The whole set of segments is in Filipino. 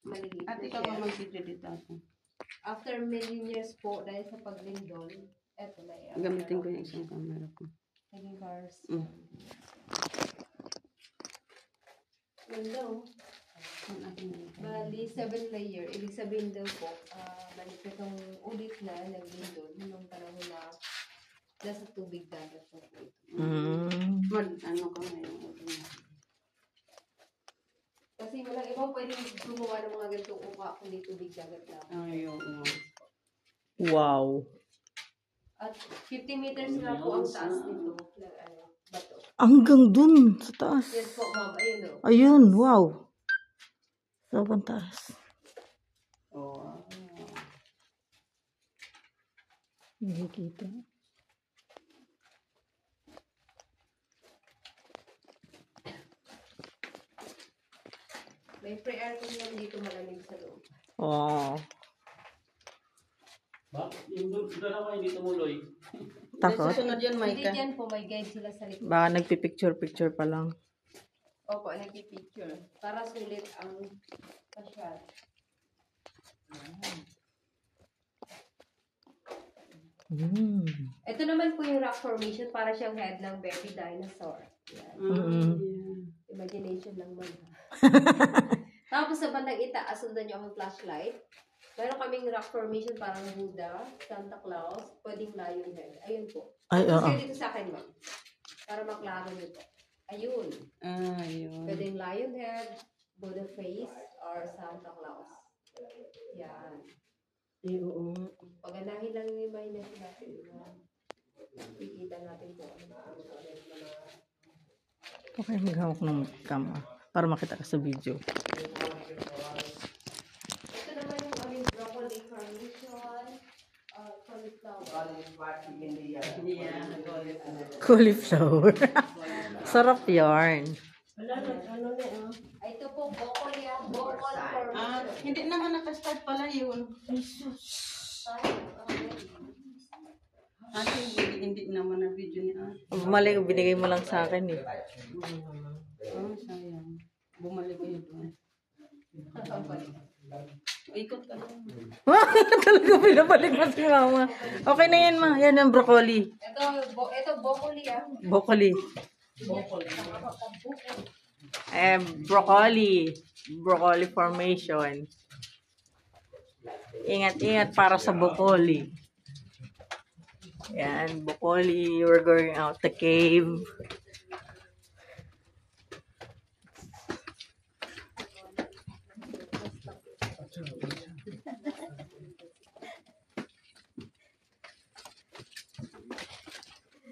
Maliit At na ikaw siya. ang mag-video dito ako. After million years po, dahil sa paglindol, eto na yan. Gamitin ko yung isang camera ko. Naging cars. Mm. Ganda oh. Ang aking Bali, 7 layer. Ibig sabihin daw po, balik itong ulit na naglindol nung panahon na nasa tubig dagat po ito. Ano ka ngayon? Kasi walang ibang pwedeng gumawa ng mga ganitong uka kundi tubig dagat lang. Ayun. Wow. At 50 meters na po ang taas nito. Bato. Hanggang dun sa taas. Yan po, ma'am. Ayun o. Ayun, wow. Sobrang taas. Oh. Hindi kita. May pre-aircon lang dito malamig sa loob. Wow. Ba? Yung dalawa hindi tumuloy. Takot. Susunod yun, Hindi Micah. dyan po, may guide sila sa likod. Baka nagpipicture-picture pa lang. Opo, nagpipicture. Para sulit ang pasyal. Ito naman po yung rock formation para siyang head ng baby dinosaur. Yan. Imagination lang man. Tapos sa bandang itaas, sundan nyo ang flashlight. Meron kaming rock formation parang Buddha, Santa Claus, pwedeng lion head. Ayun po. Ay, Tapos oo. kayo dito sa akin, ma'am. Para maklaro nyo po. Ayun. Ayun. Pwedeng lion head, Buddha face, or Santa Claus. Yan. Oo. Paganahin lang yung imagination natin. Kikita natin po ano mga Okay, maghawak ng camera para makita ka sa video. ito naman yung aming broccoli carnation, cauliflower. Cauliflower. Sarap yarn. Ito po, broccoli ang broccoli carnation. Hindi naman nakastart pala yun. Ate, hindi naman na video ni Ate. Mali, binigay mo lang sa akin eh. Oh, sayang. Bumalik kayo doon. Ikot ka lang. Talaga pinabalik mo si mama. Okay na yan, ma. Yan ang broccoli. Ito broccoli ah. Broccoli. Broccoli. Broccoli formation. Ingat-ingat para sa broccoli. Yan, broccoli. We're going out the cave.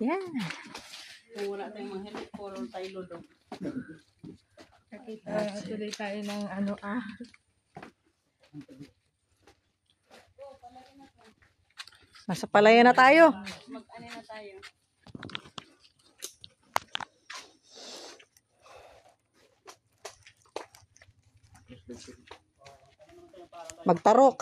Yeah. Kung wala tayong mga helmet, puro tayo lolo. Tuloy tayo ng ano Nasa palaya na tayo. Mag-ano na tayo. Magtarok.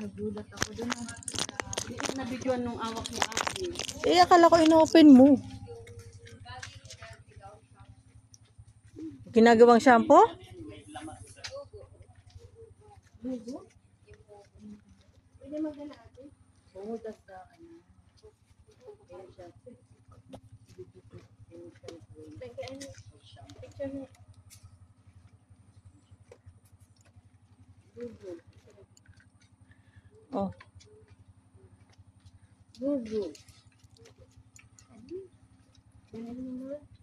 Nagulat ako dun. Hindi ko na videoan nung awak ni Ate. Akala ko ino-open mo. Ginagawang shampoo? Pwede magana ate? Bumutas ka ano. Picture mo. Oh. Google.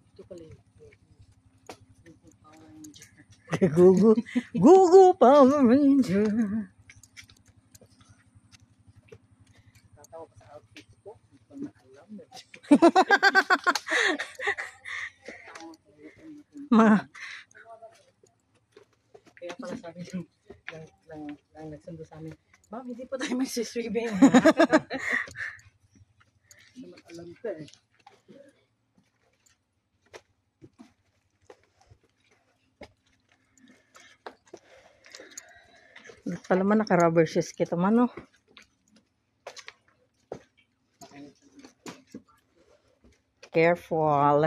Ito pala yun. Gugu. Gugu Power Ranger. Tatawa pa sa outfit ko. Hindi ko na alam. Ma. Kaya pala sabi lang nagsundo sa amin. Ma'am, hindi pa tayo magsiswimming. Naman alam ko eh. Pala man, naka-rubber shoes kita man, no? Careful.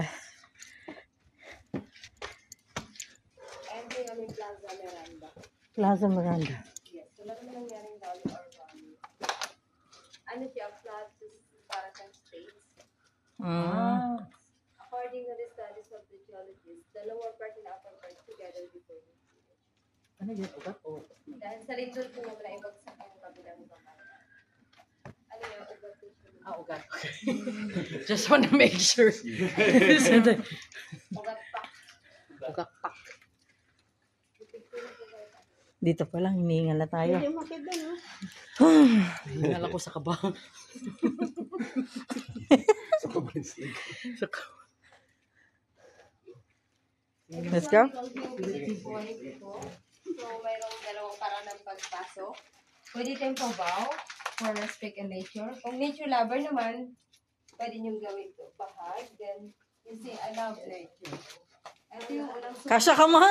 Ito yung aming Plaza Miranda. Plaza Miranda. Yes, wala naman nangyaring dollar or value. Ano siya, plaza para sa states. According to the studies of the geologists, the lower part and upper part together before the Ano yun? Ugat o? dahil sa lindol po wala ibagsak ang kabilang bahay. Ano yung ugat po siya? Ugat. Just wanna make sure. Ugat pa. Ugat pa. Dito pa lang, hinihingal na tayo. Hingal ako sa kaba. Let's go. So, mayroong dalawang parang ng pagpasok. Pwede tayong pabaw for respect and nature. Kung nature lover naman, pwede niyong gawin ito. Bahag. Then, you say, I love nature. Ito yung unang Kasha ka mo.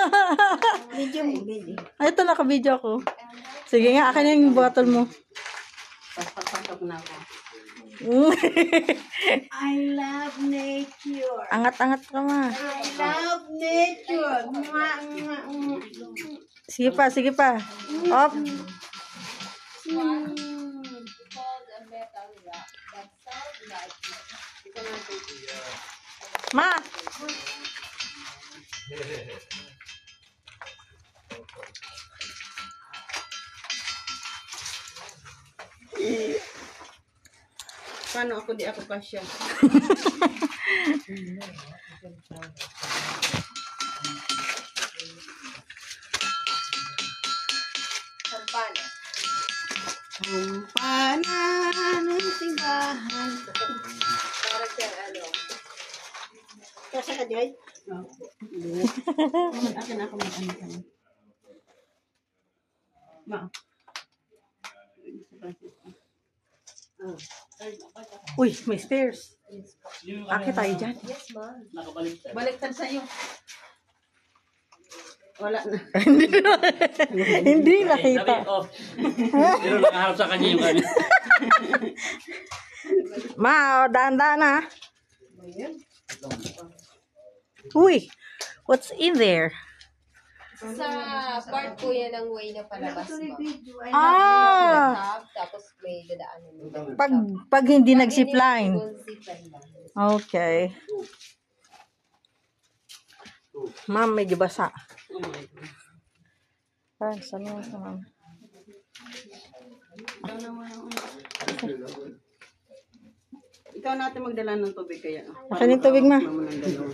Ay, ito, naka-video ko. Sige nga, akin yung bottle mo. Pasok na ako. I love nature. Angat-angat ka ma. I love nature. Sige pa, sige pa. Up. one called a metal rock that sounds like ito na ito. Ma. Paano ako di ako kasya? Kampana. Kumpanan ng simbahan. Para siyang ano. Kasi ka, Joy? Akin ako mag-ano ka. Ma. Uy, may stairs. Akit tayo dyan. Yes, ma'am. Nakabaliktad. Baliktad sa'yo. Wala na. Hindi nakita. Off. Pero nakaharap sa kanya yung ano. Ma, daan-daan na. Uy, what's in there? Sa part po yan ang way na palabas mo. Ah, Tapos may dadaanan mo. pag hindi nag-zipline. Zipline lang. Okay. Ma'am, medyo basa. Ah, saan mo sa ma'am? Ikaw natin magdala ng tubig kaya. Akin yung tubig, ma. Mama ng dalawa.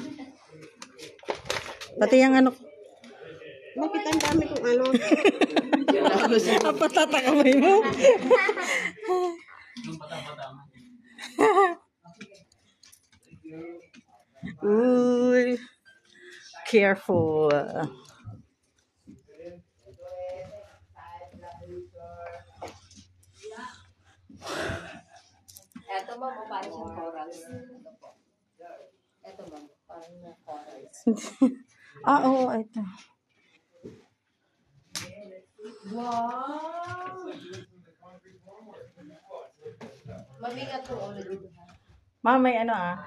Pati yung ano. Bakit ang dami kong ano? Patata kamay mo. Yung patang-patang. Uy. Careful. Ito ma'am, parang siyang corals. Ito ma'am, parang na corals. Ah, oo, ito. Wow! Mabigat po ulo dito. Ma'am, may ano ah.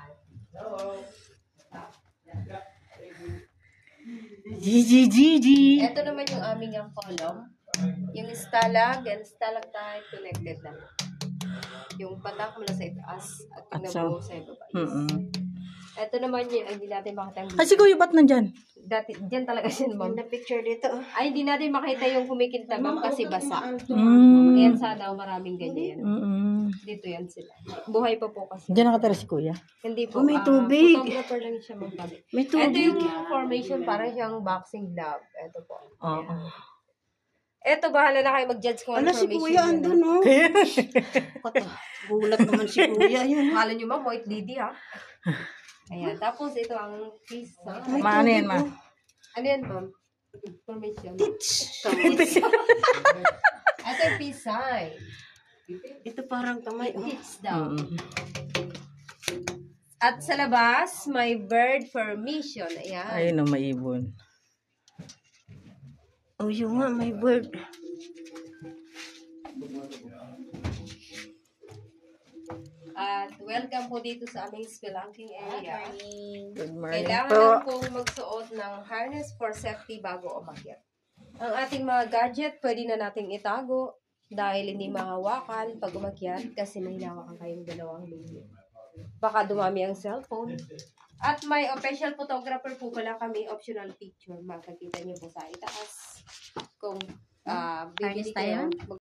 Gigi. Ito naman yung aming ang column. Yung stalag and stalactite connected na. Yung patak mula sa itaas at yung At sa- nabuo sa ibaba. Ito naman yung hindi natin makita yung Ay, si Kuya, ba't nandyan? dati, dyan talaga siya ma'am. Ganda picture dito. Ay, hindi natin makita yung kumikinta ma'am kasi basa. Mm. Ayan sana, maraming ganyan. Dito yan sila. Buhay pa po kasi. Diyan nakatira si Kuya. Hindi po. may tubig. Photographer lang siya ma'am. May Ito tubig. yung formation, parang siyang boxing glove. Ito po. Oo. Ito, bahala na kayo mag-judge kung ano Ala, si formation. Kuya yun, andun, no? Gulat naman si Kuya yun. Akala nyo ma'am, white lady ha. Ayan. Tapos ito ang piece. Maano yan, ma? Ano yan ma'am? Formation. Tits. Ito yung peace sign. Ito parang kamay. Oh. Hits daw. At sa labas, may bird formation. Ayan. Ayun o, maibon. Oh, yung nga, may bird. At welcome po dito sa aming spelunking area. Good morning Kailangan po. lang pong magsuot ng harness for safety bago umakyat. Ang ating mga gadget, pwede na nating itago dahil hindi mahawakan pag umakyat kasi may hinawakan kayong dalawang baby. Baka dumami ang cellphone. At may official photographer po pala kami, optional picture. Makikita niyo po sa itaas. Kung bibili Harness tayo? kayo,